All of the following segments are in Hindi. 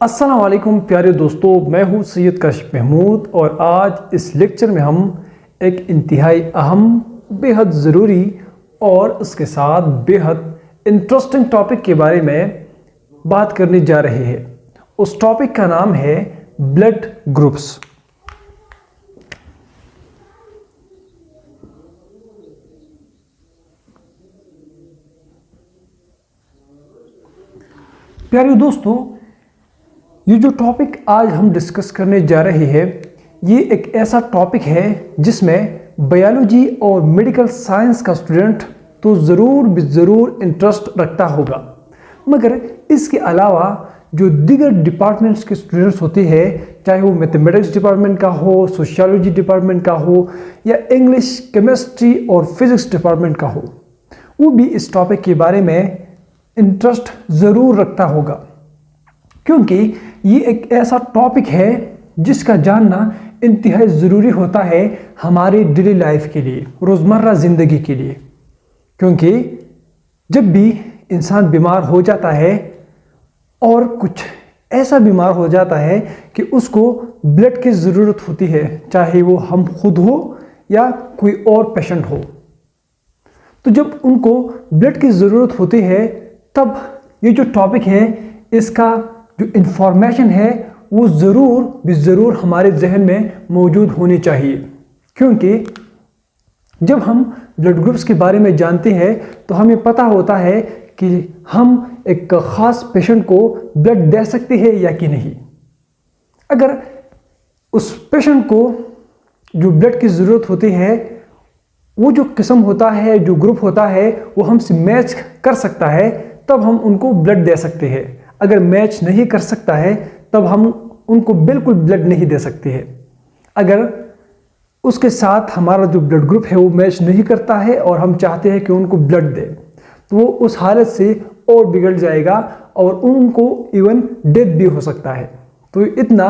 अस्सलाम वालेकुम प्यारे दोस्तों, मैं हूं सैयद काशिफ महमूद और आज इस लेक्चर में हम एक इंतहाई अहम, बेहद ज़रूरी और उसके साथ बेहद इंटरेस्टिंग टॉपिक के बारे में बात करने जा रहे हैं। उस टॉपिक का नाम है ब्लड ग्रुप्स। प्यारे दोस्तों, ये जो टॉपिक आज हम डिस्कस करने जा रहे हैं, ये एक ऐसा टॉपिक है जिसमें बायोलॉजी और मेडिकल साइंस का स्टूडेंट तो ज़रूर इंटरेस्ट रखता होगा, मगर इसके अलावा जो दीगर डिपार्टमेंट्स के स्टूडेंट्स होते हैं, चाहे वो मैथमेटिक्स डिपार्टमेंट का हो, सोशियोलॉजी डिपार्टमेंट का हो या इंग्लिश, केमिस्ट्री और फिज़िक्स डिपार्टमेंट का हो, वो भी इस टॉपिक के बारे में इंटरेस्ट ज़रूर रखता होगा, क्योंकि ये एक ऐसा टॉपिक है जिसका जानना इंतहाई ज़रूरी होता है हमारे डेली लाइफ के लिए, रोज़मर्रा ज़िंदगी के लिए। क्योंकि जब भी इंसान बीमार हो जाता है और कुछ ऐसा बीमार हो जाता है कि उसको ब्लड की ज़रूरत होती है, चाहे वो हम खुद हो या कोई और पेशेंट हो, तो जब उनको ब्लड की ज़रूरत होती है तब ये जो टॉपिक है, इसका जो इन्फॉर्मेशन है वो ज़रूर हमारे जहन में मौजूद होनी चाहिए। क्योंकि जब हम ब्लड ग्रुप्स के बारे में जानते हैं तो हमें पता होता है कि हम एक ख़ास पेशेंट को ब्लड दे सकते हैं या कि नहीं। अगर उस पेशेंट को जो ब्लड की ज़रूरत होती है, वो जो किस्म होता है, जो ग्रुप होता है, वो हमसे मैच कर सकता है, तब हम उनको ब्लड दे सकते हैं। अगर मैच नहीं कर सकता है तब हम उनको बिल्कुल ब्लड नहीं दे सकते हैं। अगर उसके साथ हमारा जो ब्लड ग्रुप है वो मैच नहीं करता है और हम चाहते हैं कि उनको ब्लड दें, तो वो उस हालत से और बिगड़ जाएगा और उनको इवन डेथ भी हो सकता है। तो इतना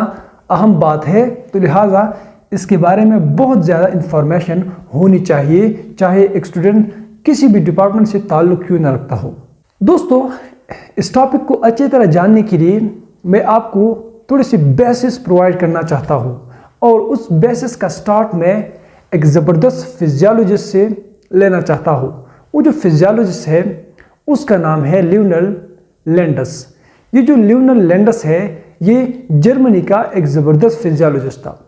अहम बात है, तो लिहाजा इसके बारे में बहुत ज़्यादा इंफॉर्मेशन होनी चाहिए, चाहे एक स्टूडेंट किसी भी डिपार्टमेंट से ताल्लुक़ क्यों ना रखता हो। दोस्तों, इस टॉपिक को अच्छी तरह जानने के लिए मैं आपको थोड़ी सी बेसिस प्रोवाइड करना चाहता हूँ, और उस बेसिस का स्टार्ट मैं एक ज़बरदस्त फिजियोलॉजिस्ट से लेना चाहता हूँ। वो जो फिजियोलॉजिस्ट है उसका नाम है लियोनेल लैंडस। ये जो लियोनेल लैंडस है, ये जर्मनी का एक ज़बरदस्त फिजियोलॉजिस्ट था।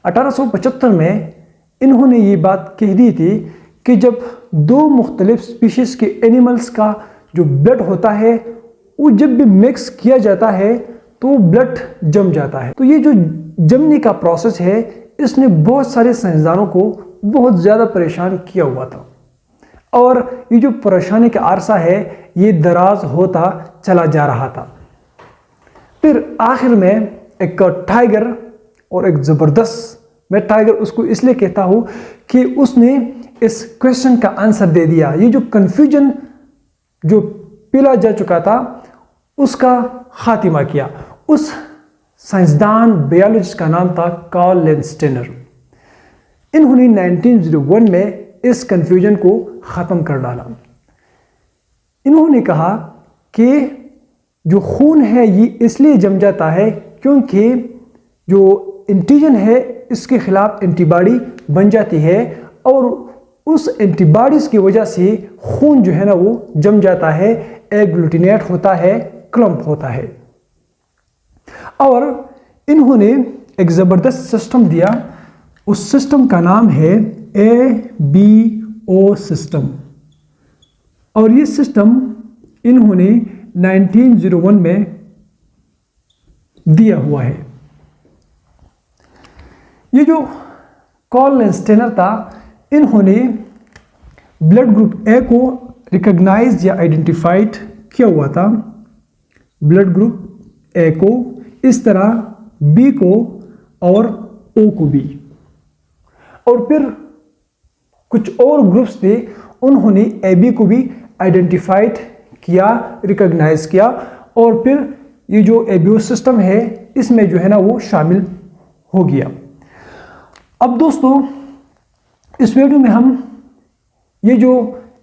1875 में इन्होंने ये बात कह दी थी कि जब दो मुख्तलिफ स्पीशीज़ के एनिमल्स का जो ब्लड होता है वो जब भी मिक्स किया जाता है तो ब्लड जम जाता है। तो ये जो जमने का प्रोसेस है, इसने बहुत सारे साइंसदानों को बहुत ज़्यादा परेशान किया हुआ था, और ये जो परेशानी का अरसा है ये दराज होता चला जा रहा था। फिर आखिर में एक टाइगर, और एक ज़बरदस्त, मैं टाइगर उसको इसलिए कहता हूँ कि उसने इस क्वेश्चन का आंसर दे दिया। ये जो कन्फ्यूजन जो पिला जा चुका था उसका खात्मा किया। उस साइंसदान बायोलॉजिस्ट का नाम था कार्ल लैंडस्टेनर। इन्होंने 1901 में इस कन्फ्यूजन को ख़त्म कर डाला। इन्होंने कहा कि जो खून है ये इसलिए जम जाता है क्योंकि जो एंटीजन है इसके खिलाफ एंटीबॉडी बन जाती है, और उस एंटीबॉडीज़ की वजह से खून जो है ना वो जम जाता है, एग्लूटिनेट होता है, क्लम्प होता है। और इन्होंने एक ज़बरदस्त सिस्टम दिया। उस सिस्टम का नाम है ABO सिस्टम, और ये सिस्टम इन्होंने 1901 में दिया हुआ है। ये जो कार्ल लैंडस्टेनर था, इन्होंने ब्लड ग्रुप ए को रिकॉग्नाइज या आइडेंटिफाइड किया हुआ था, ब्लड ग्रुप ए को, इस तरह बी को और ओ को भी, और फिर कुछ और ग्रुप्स थे, उन्होंने ए बी को भी आइडेंटिफाइड किया, रिकॉग्नाइज किया, और फिर ये जो एबीओ सिस्टम है इसमें जो है ना वो शामिल हो गया। अब दोस्तों, इस वीडियो में हम ये जो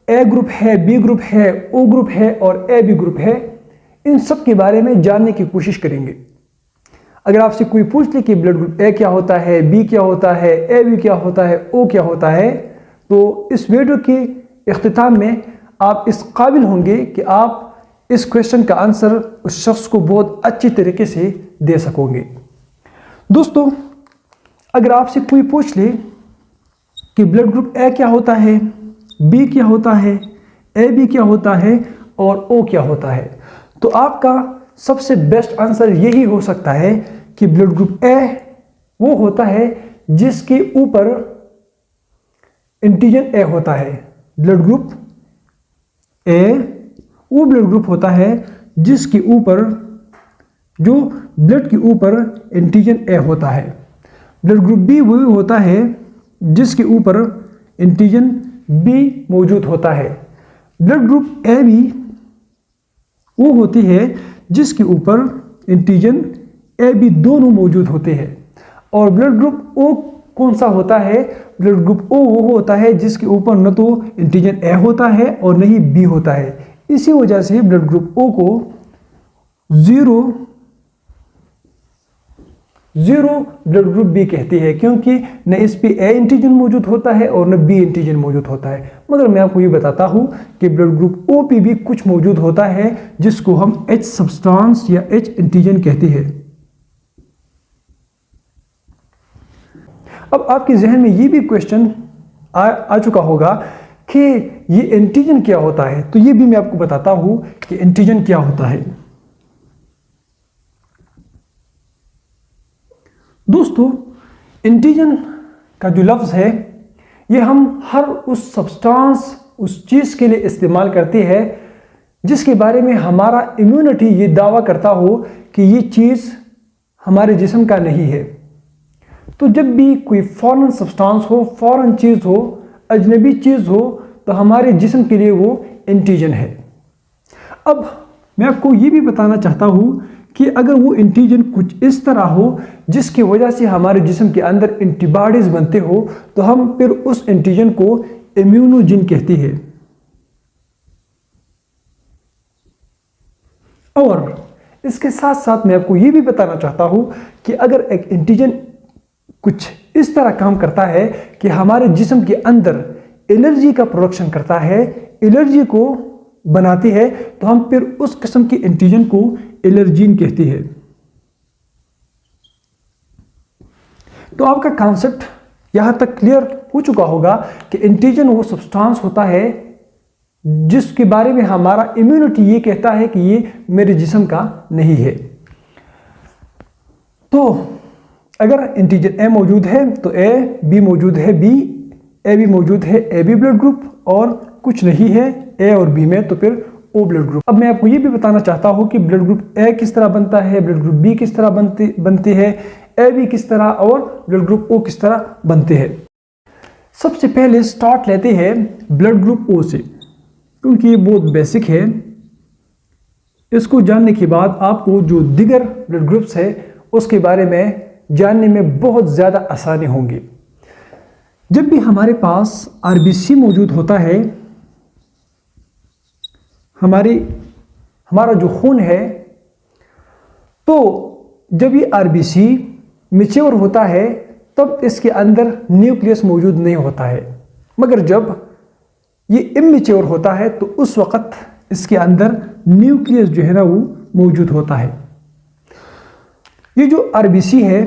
ए ग्रुप है, बी ग्रुप है, ओ ग्रुप है और ए बी ग्रुप है, इन सब के बारे में जानने की कोशिश करेंगे। अगर आपसे कोई पूछ ले कि ब्लड ग्रुप ए क्या होता है, बी क्या होता है, ए बी क्या होता है, ओ क्या होता है, तो इस वीडियो के इख्तिताम में आप इस काबिल होंगे कि आप इस क्वेश्चन का आंसर उस शख्स को बहुत अच्छी तरीके से दे सकोगे। दोस्तों, अगर आपसे कोई पूछ ले कि ब्लड ग्रुप ए क्या होता है, बी क्या होता है, ए बी क्या होता है और ओ क्या होता है, तो आपका सबसे बेस्ट आंसर यही हो सकता है कि ब्लड ग्रुप ए वो होता है जिसके ऊपर एंटीजन ए होता है। ब्लड ग्रुप ए वो ब्लड ग्रुप होता है जिसके ऊपर, जो ब्लड के ऊपर एंटीजन ए होता है। ब्लड ग्रुप बी वो होता है जिसके ऊपर एंटीजन बी मौजूद होता है। ब्लड ग्रुप ए बी वो होती है जिसके ऊपर एंटीजन ए बी दोनों मौजूद होते हैं। और ब्लड ग्रुप ओ कौन सा होता है? ब्लड ग्रुप ओ वो होता है जिसके ऊपर न तो एंटीजन ए होता है और न ही बी होता है। इसी वजह से ब्लड ग्रुप ओ को जीरो ब्लड ग्रुप बी कहती है, क्योंकि न इस पे ए एंटीजन मौजूद होता है और न बी एंटीजन मौजूद होता है। मगर मैं आपको ये बताता हूं कि ब्लड ग्रुप ओ पे भी कुछ मौजूद होता है जिसको हम एच सब्सटेंस या एच एंटीजन कहते हैं। अब आपके जहन में ये भी क्वेश्चन आ चुका होगा कि ये एंटीजन क्या होता है, तो ये भी मैं आपको बताता हूं कि एंटीजन क्या होता है। दोस्तों, एंटीजन का जो लफ्ज़ है ये हम हर उस सब्सटेंस, उस चीज़ के लिए इस्तेमाल करते हैं जिसके बारे में हमारा इम्यूनिटी ये दावा करता हो कि ये चीज़ हमारे जिस्म का नहीं है। तो जब भी कोई फॉरेन सब्सटेंस हो, फॉरेन चीज़ हो, अजनबी चीज़ हो, तो हमारे जिस्म के लिए वो एंटीजन है। अब मैं आपको ये भी बताना चाहता हूँ कि अगर वो एंटीजन कुछ इस तरह हो जिसकी वजह से हमारे जिस्म के अंदर एंटीबॉडीज बनते हो, तो हम फिर उस एंटीजन को इम्यूनोजिन कहते हैं। और इसके साथ साथ मैं आपको ये भी बताना चाहता हूं कि अगर एक एंटीजन कुछ इस तरह काम करता है कि हमारे जिस्म के अंदर एलर्जी का प्रोडक्शन करता है, एलर्जी को बनाती है, तो हम फिर उस किस्म की एंटीजन को एलर्जीन कहते हैं। तो आपका कॉन्सेप्ट यहां तक क्लियर हो चुका होगा कि एंटीजन वो सब्सटेंस होता है जिसके बारे में हमारा इम्यूनिटी ये कहता है कि ये मेरे जिस्म का नहीं है। तो अगर एंटीजन ए मौजूद है तो ए, बी मौजूद है बी, ए बी मौजूद है ए बी ब्लड ग्रुप, और कुछ नहीं है ए और बी में तो फिर ओ ब्लड ग्रुप। अब मैं आपको ये भी बताना चाहता हूं कि ब्लड ग्रुप ए किस तरह बनता है, ब्लड ग्रुप बी किस तरह बनते हैं, ए बी किस तरह और ब्लड ग्रुप ओ किस तरह बनते हैं। सबसे पहले स्टार्ट लेते हैं ब्लड ग्रुप ओ से, क्योंकि ये बहुत बेसिक है। इसको जानने के बाद आपको जो दिगर ब्लड ग्रुप्स है उसके बारे में जानने में बहुत ज़्यादा आसानी होंगी। जब भी हमारे पास आरबीसी मौजूद होता है, हमारा जो खून है, तो जब ये आरबीसी मैच्योर होता है तब इसके अंदर न्यूक्लियस मौजूद नहीं होता है। मगर जब ये इमैच्योर होता है तो उस वक़्त इसके अंदर न्यूक्लियस जो है ना वो मौजूद होता है। ये जो आरबीसी है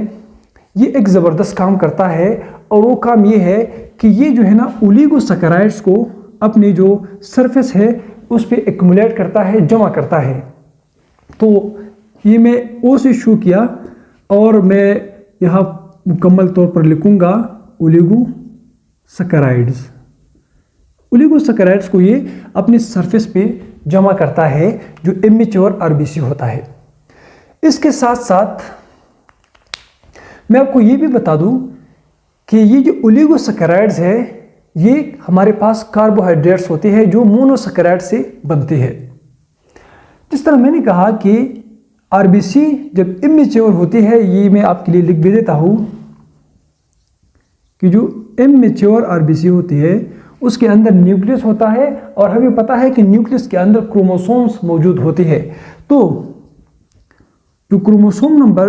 ये एक ज़बरदस्त काम करता है, और वो काम ये है कि ये जो है ना ओलिगोसैकेराइड्स को अपनी जो सरफेस है उस पर एक्युमुलेट करता है, जमा करता है। तो ये मैं ओ से शुरू किया और मैं यहाँ मुकम्मल तौर पर लिखूँगा ओलिगोसैकेराइड्स। ओलिगोसैकेराइड्स को ये अपनी सरफेस पे जमा करता है जो इमैच्योर आरबीसी होता है। इसके साथ साथ मैं आपको ये भी बता दूं कि ये जो ओलिगोसैकेराइड्स है ये हमारे पास कार्बोहाइड्रेट्स होते हैं जो मोनोसैकेराइड से बनते हैं। जिस तरह मैंने कहा कि आरबीसी जब इमैच्योर होती है, ये मैं आपके लिए लिख भी देता हूं कि जो इमैच्योर आरबीसी होती है उसके अंदर न्यूक्लियस होता है, और हमें पता है कि न्यूक्लियस के अंदर क्रोमोसोम्स मौजूद होते हैं। तो जो क्रोमोसोम नंबर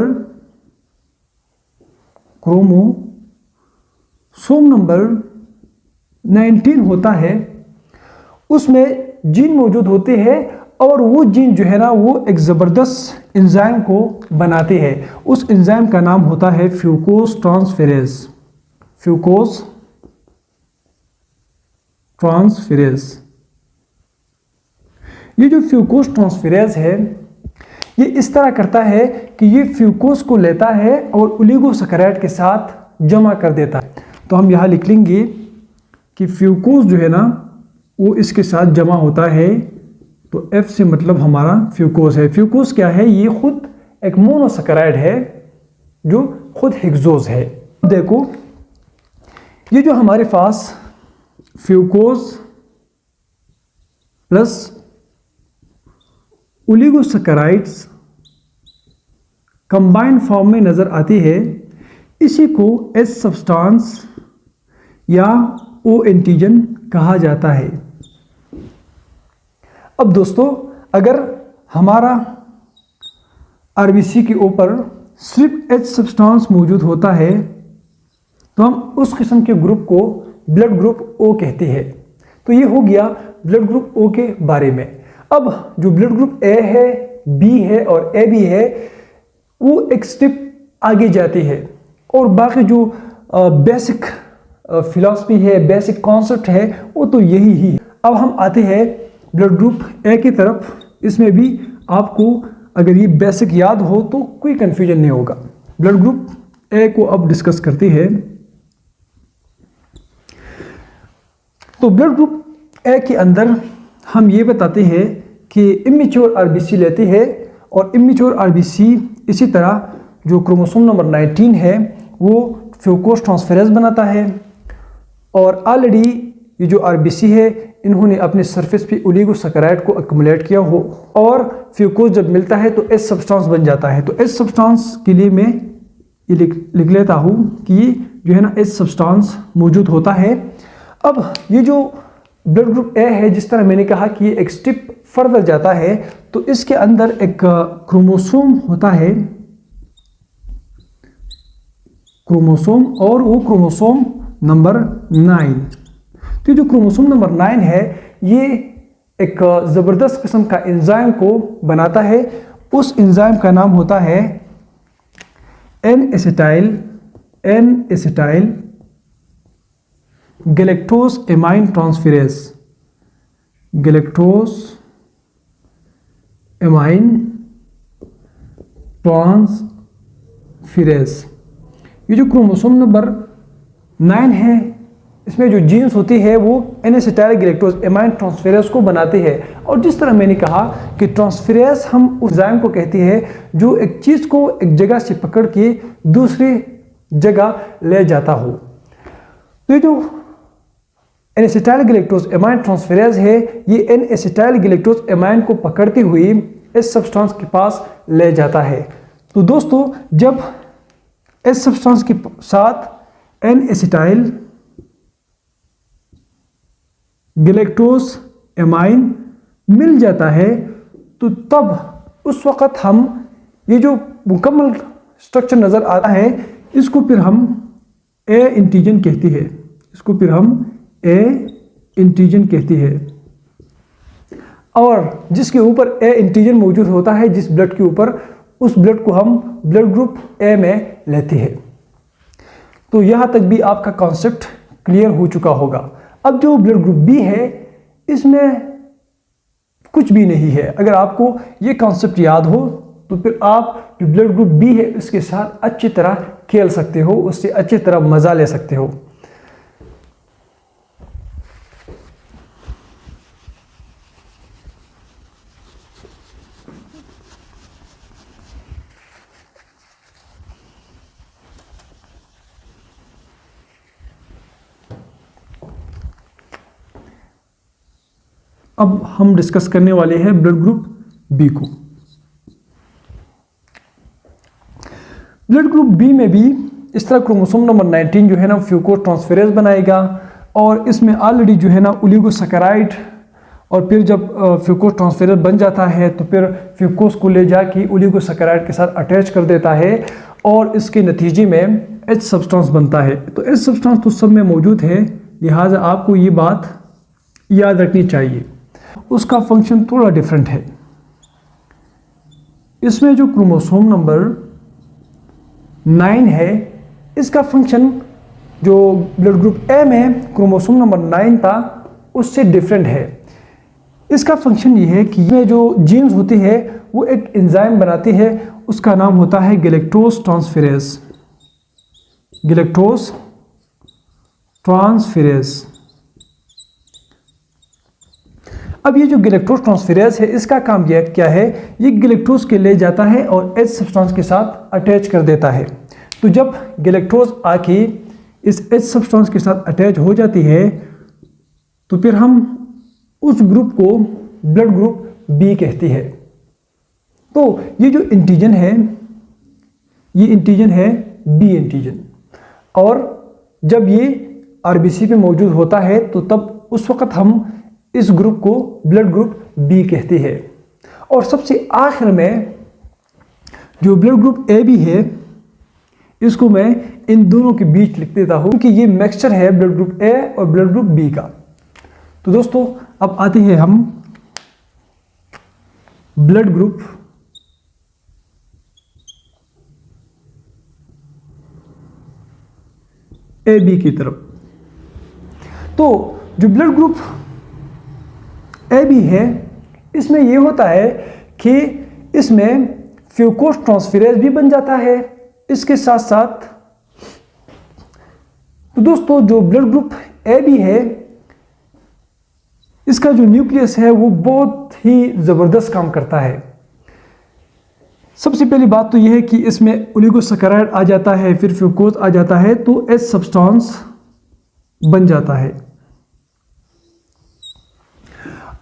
क्रोमोसोम नंबर 19 होता है, उसमें जीन मौजूद होते हैं और वो जीन जो है ना वो एक ज़बरदस्त एंजाइम को बनाते हैं। उस एंजाइम का नाम होता है फ्यूकोस ट्रांसफेरेज। फ्यूकोस ट्रांसफेरेज। ये जो फ्यूकोस ट्रांसफेरेज है ये इस तरह करता है कि ये फ्यूकोस को लेता है और ओलिगोसैकेराइड के साथ जमा कर देता है। तो हम यहाँ लिख लेंगे कि फ्यूकोस जो है ना वो इसके साथ जमा होता है। तो F से मतलब हमारा फ्यूकोस है। फ्यूकोस क्या है? ये खुद एक मोनोसैकेराइड है जो खुद हेक्सोज है। देखो ये जो हमारे पास फ्यूकोस प्लस ओलिगोसैकेराइड्स कंबाइंड फॉर्म में नजर आती है, इसी को एस सब्सटेंस या ओ एंटीजन कहा जाता है। अब दोस्तों अगर हमारा आरबीसी के ऊपर सिर्फ एच सब्सटेंस मौजूद होता है तो हम उस किस्म के ग्रुप को ब्लड ग्रुप ओ कहते हैं। तो ये हो गया ब्लड ग्रुप ओ के बारे में। अब जो ब्लड ग्रुप ए है, बी है और ए बी है वो एक स्टेप आगे जाती है और बाकी जो बेसिक फिलॉसफी है, बेसिक कॉन्सेप्ट है वो तो यही ही। अब हम आते हैं ब्लड ग्रुप ए की तरफ। इसमें भी आपको अगर ये बेसिक याद हो तो कोई कंफ्यूजन नहीं होगा। ब्लड ग्रुप ए को अब डिस्कस करते हैं। तो ब्लड ग्रुप ए के अंदर हम ये बताते हैं कि इमेच्योर आरबीसी लेते हैं और इमेच्योर आरबीसी इसी तरह जो क्रोमोसोम नंबर 19 है वो फ्यूकोस ट्रांसफेरेज बनाता है और ऑलरेडी ये जो आरबीसी है इन्होंने अपने सरफेस पे ओलिगोसैकेराइड को एक्युमुलेट किया हो और फ्यूकोस जब मिलता है तो एस सब्सटेंस बन जाता है। तो एस सब्सटेंस के लिए मैं ये लिख लेता हूँ कि ये जो है ना एस सब्सटेंस मौजूद होता है। अब ये जो ब्लड ग्रुप ए है, जिस तरह मैंने कहा कि ये एक स्टेप फर्दर जाता है, तो इसके अंदर एक क्रोमोसोम होता है, क्रोमोसोम, और वो क्रोमोसोम नंबर 9। तो जो क्रोमोसोम नंबर 9 है ये एक ज़बरदस्त किस्म का एंजाइम को बनाता है। उस एंजाइम का नाम होता है N acetyl galactose amine transferase. Galactose amine transferase. ये जो क्रोमोसोम नंबर 9 है इसमें जो जीन्स होती है वो N acetyl galactose amine transferase को बनाते हैं। और जिस तरह मैंने कहा कि ट्रांसफेरेज हम उस एंजाइम को कहते हैं जो एक चीज़ को एक जगह से पकड़ के दूसरी जगह ले जाता हो। तो ये जो N acetyl galactose amine transferase है ये एन एसिटाइल गैलेक्टोज एमाइन को पकड़ते हुए इस सब्सटेंस के पास ले जाता है। तो दोस्तों जब इस सब्सटेंस के साथ एन एसिटाइल गैलेक्टोज एमाइन मिल जाता है तो तब उस वक़्त हम ये जो मुकम्मल स्ट्रक्चर नज़र आता है इसको फिर हम ए एंटीजन कहते हैं। इसको फिर हम ए एंटीजन कहते हैं और जिसके ऊपर ए एंटीजन मौजूद होता है जिस ब्लड के ऊपर, उस ब्लड को हम ब्लड ग्रुप ए में लेते हैं। तो यहाँ तक भी आपका कॉन्सेप्ट क्लियर हो चुका होगा। अब जो ब्लड ग्रुप बी है इसमें कुछ भी नहीं है। अगर आपको ये कॉन्सेप्ट याद हो तो फिर आप जो ब्लड ग्रुप बी है इसके साथ अच्छी तरह खेल सकते हो, उससे अच्छी तरह मज़ा ले सकते हो। अब हम डिस्कस करने वाले हैं ब्लड ग्रुप बी को। ब्लड ग्रुप बी में भी इस तरह क्रोमोसोम नंबर 19 जो है ना फ्यूकोस ट्रांसफेरेज बनाएगा और इसमें ऑलरेडी जो है ना ओलिगोसैकेराइड, और फिर जब फ्यूकोस ट्रांसफेरेज बन जाता है तो फिर फ्यूकोस को ले जाके ओलिगोसैकेराइड के साथ अटैच कर देता है और इसके नतीजे में H सब्सटेंस बनता है। तो H सब्सटेंस तो सब में मौजूद है, लिहाजा आपको ये बात याद रखनी चाहिए। उसका फंक्शन थोड़ा डिफरेंट है। इसमें जो क्रोमोसोम नंबर 9 है, इसका फंक्शन जो ब्लड ग्रुप ए में क्रोमोसोम नंबर 9 था उससे डिफरेंट है। इसका फंक्शन ये है कि ये जो जीन्स होती है वो एक एंजाइम बनाती है, उसका नाम होता है गैलेक्टोज ट्रांसफेरेज। Galactose transferase. अब ये जो गैलेक्टोज ट्रांसफेरेज है, इसका काम क्या है, ये गैलेक्टोज के ले जाता है और H सब्सटेंस के साथ अटैच कर देता है। तो जब गैलेक्टोज आके इस H सब्सटेंस के साथ अटैच हो जाती है तो फिर हम उस ग्रुप को ब्लड ग्रुप बी कहती है। तो ये जो एंटीजन है, ये एंटीजन है बी एंटीजन, और जब ये आरबीसी पे मौजूद होता है तो तब उस वक्त हम इस ग्रुप को ब्लड ग्रुप बी कहते हैं। और सबसे आखिर में जो ब्लड ग्रुप ए बी है, इसको मैं इन दोनों के बीच लिख देता हूं क्योंकि ये मिक्सचर है ब्लड ग्रुप ए और ब्लड ग्रुप बी का। तो दोस्तों अब आते हैं हम ब्लड ग्रुप ए बी की तरफ। तो जो ब्लड ग्रुप ए बी है, इसमें यह होता है कि इसमें फ्यूकोज ट्रांसफेरेज भी बन जाता है। इसके साथ साथ तो दोस्तों जो ब्लड ग्रुप ए बी है, इसका जो न्यूक्लियस है वो बहुत ही ज़बरदस्त काम करता है। सबसे पहली बात तो यह है कि इसमें ओलिगोसैकेराइड आ जाता है, फिर फ्यूकोज आ जाता है, तो H सब्सटेंस बन जाता है।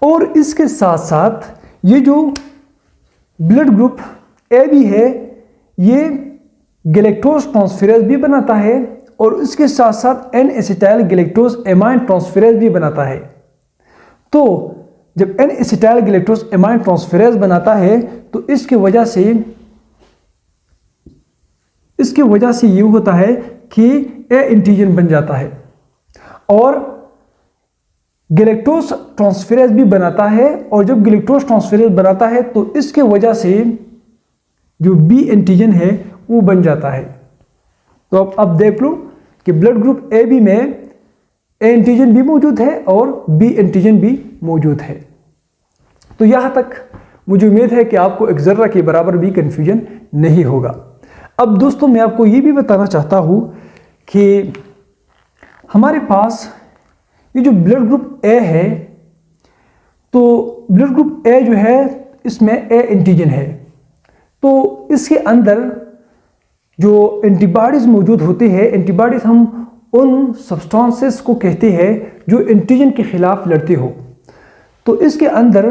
और इसके साथ साथ ये जो ब्लड ग्रुप ए बी है, ये गैलेक्टोज ट्रांसफेरेज भी बनाता है और इसके साथ साथ N acetyl galactose amine transferase भी बनाता है। तो जब N acetyl galactose amine transferase बनाता है तो इसके वजह से ये होता है कि ए एंटीजन बन जाता है और गैलेक्टोज ट्रांसफेरेज भी बनाता है। और जब गैलेक्टोज ट्रांसफेरेज बनाता है तो इसके वजह से जो बी एंटीजन है वो बन जाता है। तो अब देख लो कि ब्लड ग्रुप ए बी में ए एंटीजन भी मौजूद है और बी एंटीजन भी मौजूद है। तो यहां तक मुझे उम्मीद है कि आपको एक जर्रा के बराबर भी कंफ्यूजन नहीं होगा। अब दोस्तों मैं आपको ये भी बताना चाहता हूं कि हमारे पास ये जो ब्लड ग्रुप ए है, तो ब्लड ग्रुप ए जो है इसमें ए एंटीजन है, तो इसके अंदर जो एंटीबॉडीज मौजूद होती है, एंटीबॉडीज हम उन सब्सटेंसेस को कहते हैं जो एंटीजन के खिलाफ लड़ती हो। तो इसके अंदर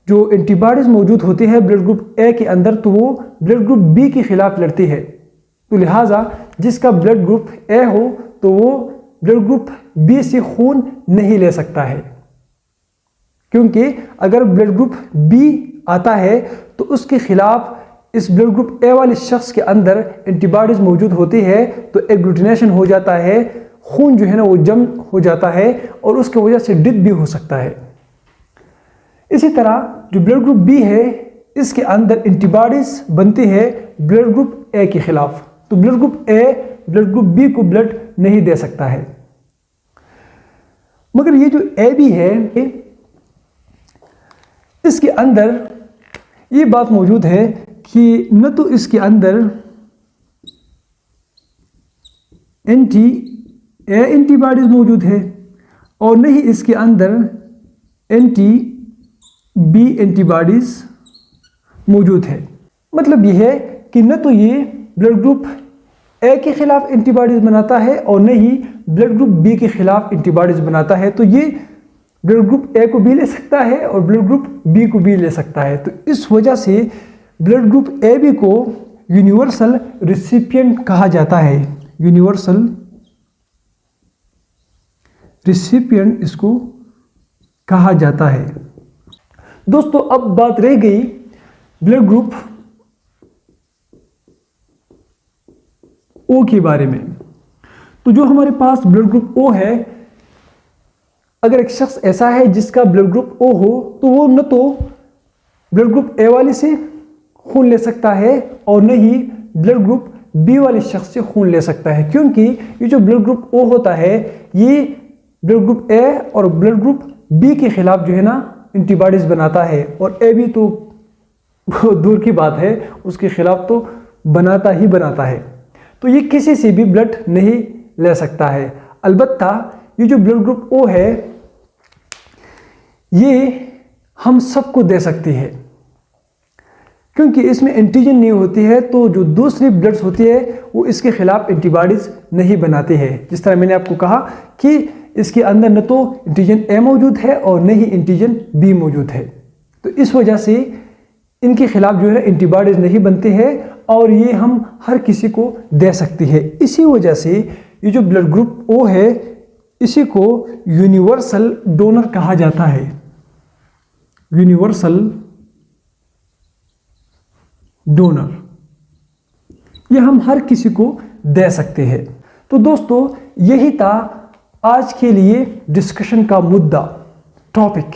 जो एंटीबॉडीज मौजूद होती है ब्लड ग्रुप ए के अंदर, तो वो ब्लड ग्रुप बी के खिलाफ लड़ती है। तो लिहाजा जिसका ब्लड ग्रुप ए हो तो वो ब्लड ग्रुप बी से खून नहीं ले सकता है, क्योंकि अगर ब्लड ग्रुप बी आता है तो उसके खिलाफ इस ब्लड ग्रुप ए वाले शख्स के अंदर एंटीबॉडीज मौजूद होती है, तो एग्लूटिनेशन हो जाता है, खून जो है ना वो जम हो जाता है और उसकी वजह से डेथ भी हो सकता है। इसी तरह जो ब्लड ग्रुप बी है, इसके अंदर एंटीबॉडीज बनती है ब्लड ग्रुप ए के खिलाफ, तो blood group A blood group B को ब्लड नहीं दे सकता है। मगर ये जो ए बी है, इसके अंदर ये बात मौजूद है कि न तो इसके अंदर एंटीबॉडीज मौजूद है और न ही इसके अंदर बी एंटीबॉडीज मौजूद है। मतलब यह है कि न तो ये ब्लड ग्रुप ए के खिलाफ एंटीबॉडीज बनाता है और न ही ब्लड ग्रुप बी के खिलाफ एंटीबॉडीज बनाता है। तो ये ब्लड ग्रुप ए को भी ले सकता है और ब्लड ग्रुप बी को भी ले सकता है। तो इस वजह से ब्लड ग्रुप ए बी को यूनिवर्सल रिसिपिएंट कहा जाता है। यूनिवर्सल रिसिपिएंट इसको कहा जाता है। दोस्तों अब बात रह गई ब्लड ग्रुप ओ के बारे में। तो जो हमारे पास ब्लड ग्रुप ओ है, अगर एक शख्स ऐसा है जिसका ब्लड ग्रुप ओ हो तो वो न तो ब्लड ग्रुप ए वाले से खून ले सकता है और न ही ब्लड ग्रुप बी वाले शख्स से खून ले सकता है, क्योंकि ये जो ब्लड ग्रुप ओ होता है ये ब्लड ग्रुप ए और ब्लड ग्रुप बी के खिलाफ जो है ना एंटीबॉडीज बनाता है, और ए भी तो दूर की बात है, उसके खिलाफ तो बनाता ही बनाता है। तो ये किसी से भी ब्लड नहीं ले सकता है। अलबत्ता ये जो ब्लड ग्रुप ओ है ये हम सबको दे सकती है, क्योंकि इसमें एंटीजन नहीं होती है, तो जो दूसरी ब्लड्स होती है वो इसके खिलाफ एंटीबॉडीज नहीं बनाती है। जिस तरह मैंने आपको कहा कि इसके अंदर न तो एंटीजन ए मौजूद है और न ही एंटीजन बी मौजूद है, तो इस वजह से इनके खिलाफ जो है एंटीबॉडीज नहीं बनती है और ये हम हर किसी को दे सकती है। इसी वजह से ये जो ब्लड ग्रुप ओ है इसी को यूनिवर्सल डोनर कहा जाता है। यूनिवर्सल डोनर, ये हम हर किसी को दे सकते हैं। तो दोस्तों यही था आज के लिए डिस्कशन का मुद्दा, टॉपिक।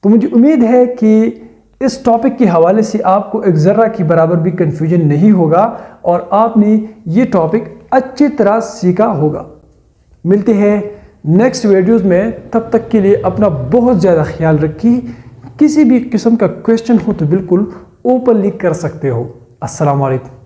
तो मुझे उम्मीद है कि इस टॉपिक के हवाले से आपको एक ज़र्रा की बराबर भी कंफ्यूजन नहीं होगा और आपने ये टॉपिक अच्छी तरह सीखा होगा। मिलते हैं नेक्स्ट वीडियोज़ में, तब तक के लिए अपना बहुत ज़्यादा ख्याल रखिए। किसी भी किस्म का क्वेश्चन हो तो बिल्कुल ओपनली कर सकते हो। अस्सलाम वालेकुम।